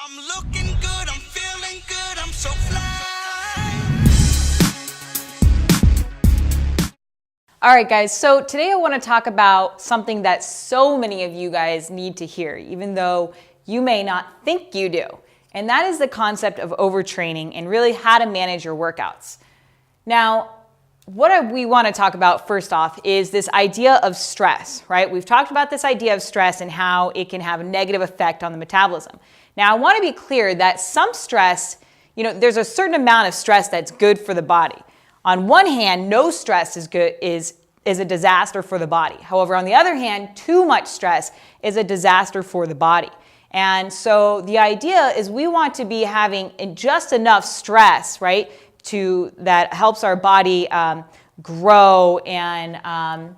I'm looking good, I'm feeling good, I'm so fly. All right, guys, so today I want to talk about something that so many of you guys need to hear, even though you may not think you do. And that is the concept of overtraining and really how to manage your workouts. Now, what we want to talk about first off is this idea of stress, right? We've talked about this idea of stress and how it can have a negative effect on the metabolism. Now, I want to be clear that some stress, there's a certain amount of stress that's good for the body. On one hand, no stress is a disaster for the body. However, on the other hand, too much stress is a disaster for the body. And so the idea is we want to be having just enough stress, right, that helps our body grow and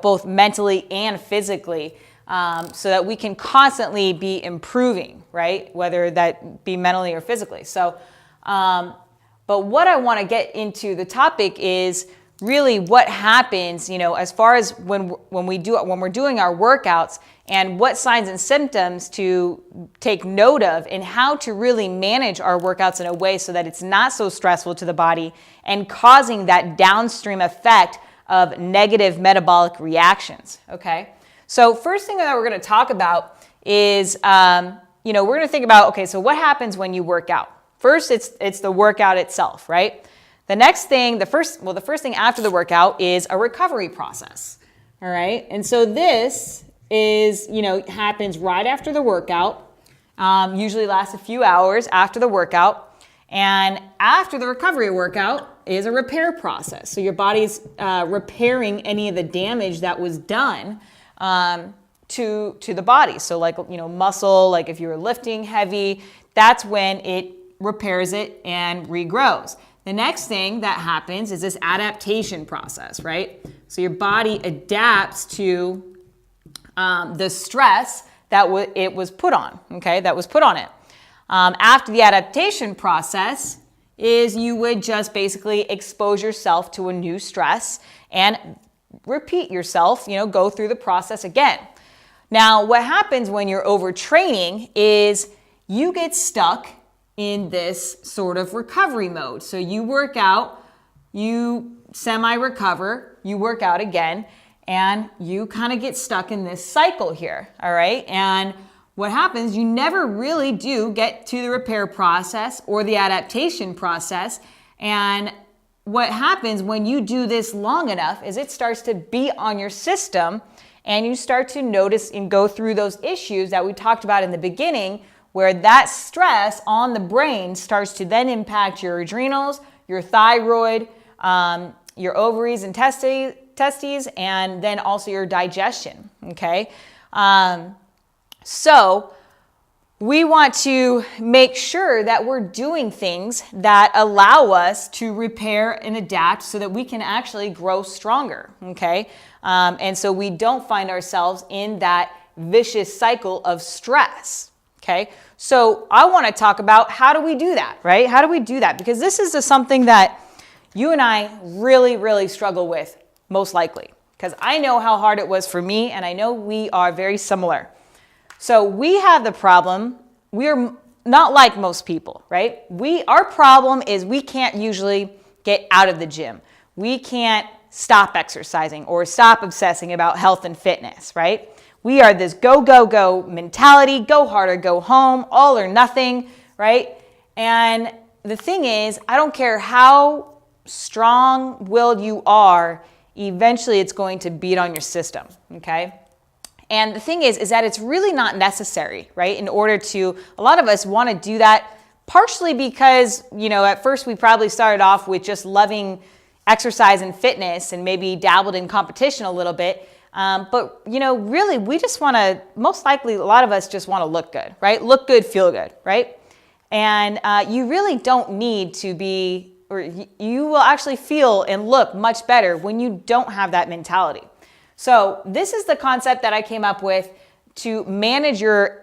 both mentally and physically, so that we can constantly be improving, right, whether that be mentally or physically. So, but what I want to get into the topic is really what happens, as far as when we're doing our workouts, and what signs and symptoms to take note of and how to really manage our workouts in a way so that it's not so stressful to the body and causing that downstream effect of negative metabolic reactions, okay? So first thing that we're going to talk about is, we're going to think about, okay, so what happens when you work out? First, it's the workout itself, right? The first thing after the workout is a recovery process, all right? And so this is, happens right after the workout, usually lasts a few hours after the workout. And after the recovery workout is a repair process. So your body's repairing any of the damage that was done to the body. So like, muscle, like if you were lifting heavy, that's when it repairs it and regrows. The next thing that happens is this adaptation process, right? So your body adapts to the stress that it was put on, okay, that was put on it. After the adaptation process is you would just basically expose yourself to a new stress and repeat yourself, go through the process again. Now, what happens when you're overtraining is you get stuck in this sort of recovery mode. So you work out, you semi-recover, you work out again, and you kind of get stuck in this cycle here, all right? And what happens, you never really do get to the repair process or the adaptation process. And what happens when you do this long enough is it starts to beat on your system, and you start to notice and go through those issues that we talked about in the beginning, where that stress on the brain starts to then impact your adrenals, your thyroid, your ovaries and testes, and then also your digestion, okay? So we want to make sure that we're doing things that allow us to repair and adapt so that we can actually grow stronger, okay? And so we don't find ourselves in that vicious cycle of stress, okay? So I want to talk about how do we do that, right? How do we do that? Because this is something that you and I really, really struggle with, most likely, because I know how hard it was for me, and I know we are very similar. So we have the problem, we're not like most people, right? Our problem is we can't usually get out of the gym. We can't stop exercising or stop obsessing about health and fitness, right? We are this go, go, go mentality, go hard or go home, all or nothing, right? And the thing is, I don't care how strong-willed you are, eventually it's going to beat on your system, okay? And the thing is that it's really not necessary, right? A lot of us want to do that partially because, at first we probably started off with just loving exercise and fitness and maybe dabbled in competition a little bit. But, really we just want to, most likely a lot of us just want to look good, right? Look good, feel good, right? And you really don't need to be, or you will actually feel and look much better when you don't have that mentality. So this is the concept that I came up with to manage your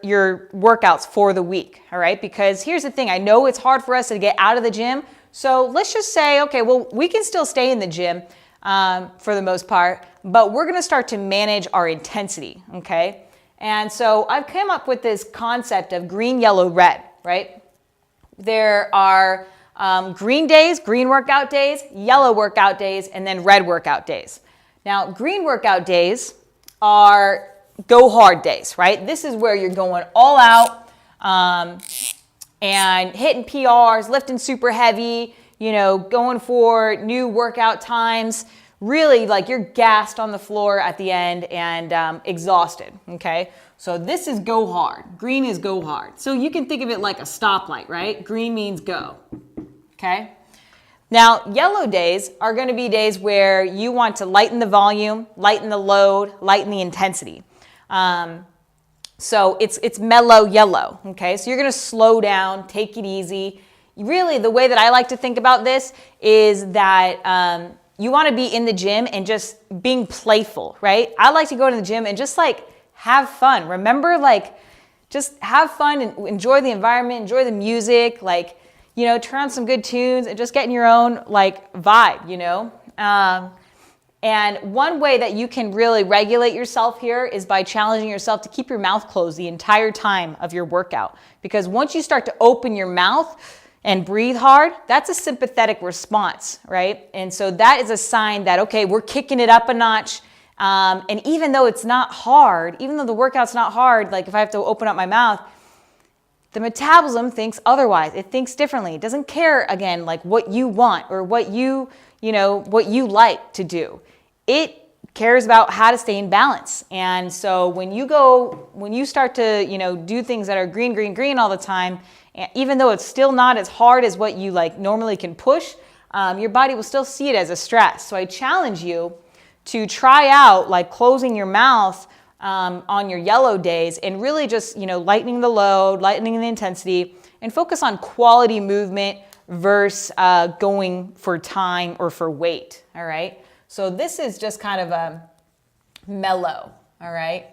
workouts for the week, all right? Because here's the thing, I know it's hard for us to get out of the gym. So let's just say, okay, well, we can still stay in the gym for the most part, but we're gonna start to manage our intensity, okay? And so I've come up with this concept of green, yellow, red, right? There are green days, green workout days, yellow workout days, and then red workout days. Now, green workout days are go hard days, right? This is where you're going all out and hitting PRs, lifting super heavy, going for new workout times. Really, like, you're gassed on the floor at the end and exhausted, okay? So this is go hard. Green is go hard. So you can think of it like a stoplight, right? Green means go, okay? Now, yellow days are going to be days where you want to lighten the volume, lighten the load, lighten the intensity. So it's mellow yellow, okay? So you're going to slow down, take it easy. Really, the way that I like to think about this is that you want to be in the gym and just being playful, right? I like to go to the gym and just like have fun. Remember, like, just have fun and enjoy the environment, enjoy the music, like, turn on some good tunes and just get in your own like vibe, And one way that you can really regulate yourself here is by challenging yourself to keep your mouth closed the entire time of your workout. Because once you start to open your mouth and breathe hard, that's a sympathetic response, right? And so that is a sign that, okay, we're kicking it up a notch. And even though it's not hard, even though the workout's not hard, like if I have to open up my mouth, the metabolism thinks otherwise. It thinks differently. It doesn't care, again, like what you want or what you like to do. It cares about how to stay in balance. And so when you start to, do things that are green, green, green all the time, even though it's still not as hard as what you like normally can push, your body will still see it as a stress. So I challenge you to try out like closing your mouth on your yellow days and really just, lightening the load, lightening the intensity, and focus on quality movement versus going for time or for weight, all right? So this is just kind of a mellow, all right?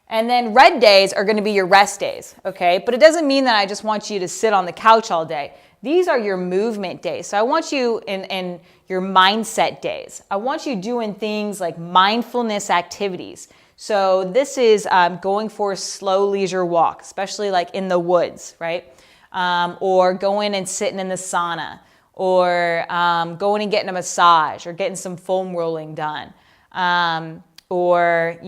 And then red days are going to be your rest days, okay? But it doesn't mean that I just want you to sit on the couch all day. These are your movement days. So I want you in your mindset days. I want you doing things like mindfulness activities. So this is going for a slow leisure walk, especially like in the woods, right? Or going and sitting in the sauna, or going and getting a massage, or getting some foam rolling done, or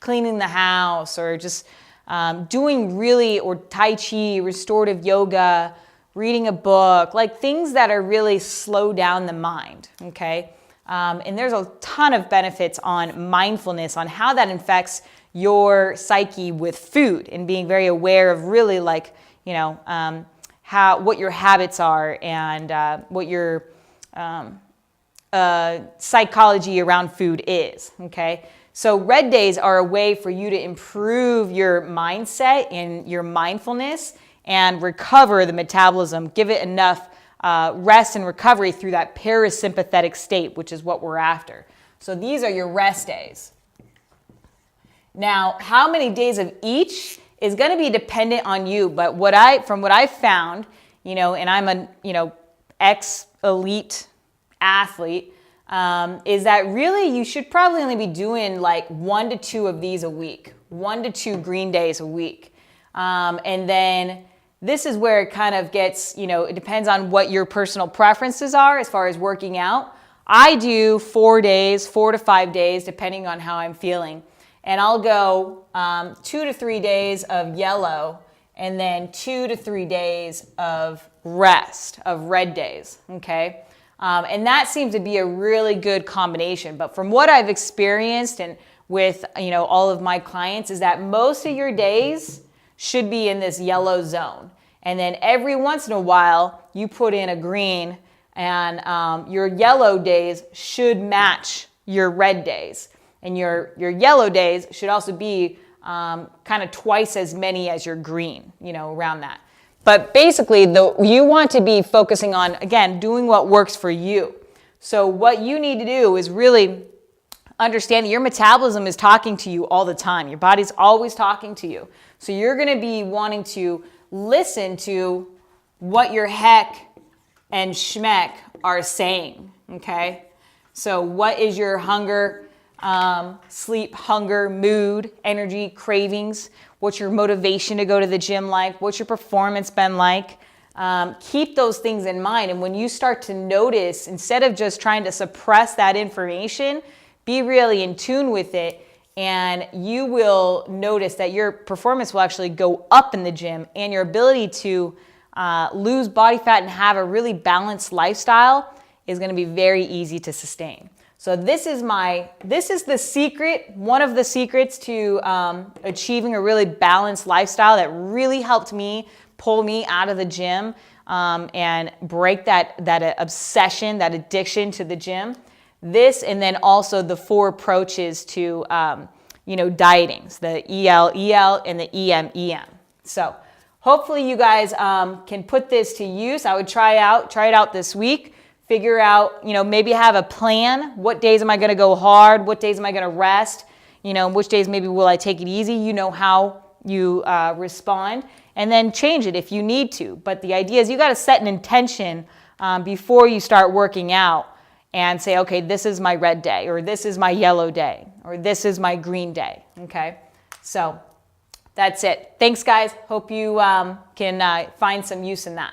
cleaning the house, or just or Tai Chi, restorative yoga, reading a book, like things that are really slow down the mind, okay? And there's a ton of benefits on mindfulness, on how that affects your psyche with food, and being very aware of really like, what your habits are, and what your psychology around food is, okay? So red days are a way for you to improve your mindset and your mindfulness and recover the metabolism, give it enough rest and recovery through that parasympathetic state, which is what we're after. So these are your rest days. Now, how many days of each is going to be dependent on you, but from what I've found, and I'm a ex-elite athlete, is that really you should probably only be doing like 1 to 2 of these a week, 1 to 2 green days a week. And then this is where it kind of gets, it depends on what your personal preferences are as far as working out. I do 4 to 5 days, depending on how I'm feeling. And I'll go 2 to 3 days of yellow, and then 2 to 3 days of rest, of red days, okay? And that seems to be a really good combination. But from what I've experienced and with all of my clients, is that most of your days should be in this yellow zone. And then every once in a while, you put in a green, and your yellow days should match your red days. And your yellow days should also be kind of twice as many as your green, around that. But basically, you want to be focusing on, again, doing what works for you. So what you need to do is really understand that your metabolism is talking to you all the time. Your body's always talking to you. So you're going to be wanting to listen to what your heck and schmeck are saying, okay? So what is your hunger sleep, hunger, mood, energy, cravings, what's your motivation to go to the gym like, what's your performance been like. Keep those things in mind. And when you start to notice, instead of just trying to suppress that information, be really in tune with it, and you will notice that your performance will actually go up in the gym, and your ability to lose body fat and have a really balanced lifestyle is going to be very easy to sustain. So this is the secret, one of the secrets to achieving a really balanced lifestyle that really helped me pull me out of the gym and break that obsession, that addiction to the gym. This, and then also the 4 approaches to dieting, the EL, and the EM. So hopefully you guys can put this to use. I would try it out this week. Figure out, maybe have a plan. What days am I going to go hard? What days am I going to rest? Which days maybe will I take it easy? You know how you respond, and then change it if you need to. But the idea is you got to set an intention before you start working out and say, okay, this is my red day, or this is my yellow day, or this is my green day. Okay, so that's it. Thanks, guys. Hope you can find some use in that.